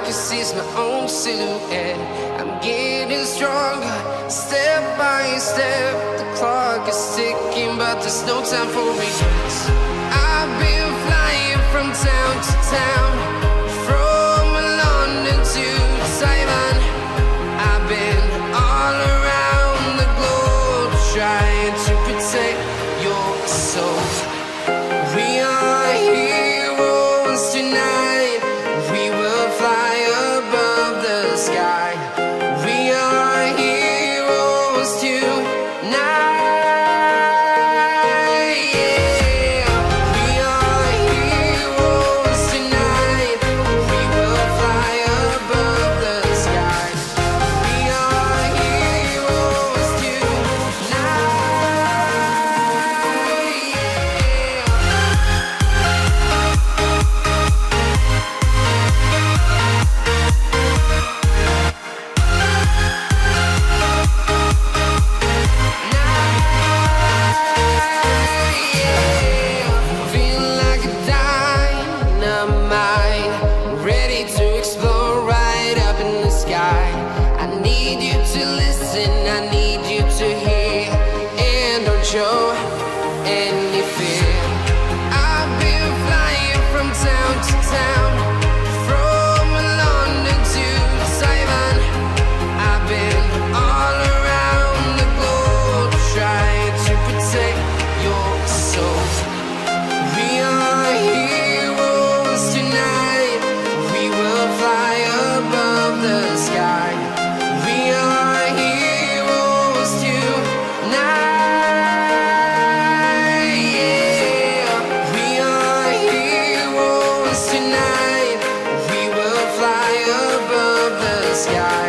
can see my own silhouette. I'm getting stronger, step by step. The clock is ticking, but there's no time for regrets. I've been flying from town to town, from London to Taiwan. I've been all around the globe trying to protect your soul. We are heroes tonight. We will fly above the sky. We are heroes tonight. Yeah. We are heroes tonight. We will fly above the sky. We are heroes tonight. Feeling like a dynamite, ready to explode right up in the sky. I need you to listen, I need you to hear, and don't show any fear. I've been flying from town to town, from London to Taiwan. I've been all around the globe trying to protect your soul. We are heroes tonight. We will fly above the sky. We are heroes tonight. Yeah. We are heroes tonight. We will fly above the sky.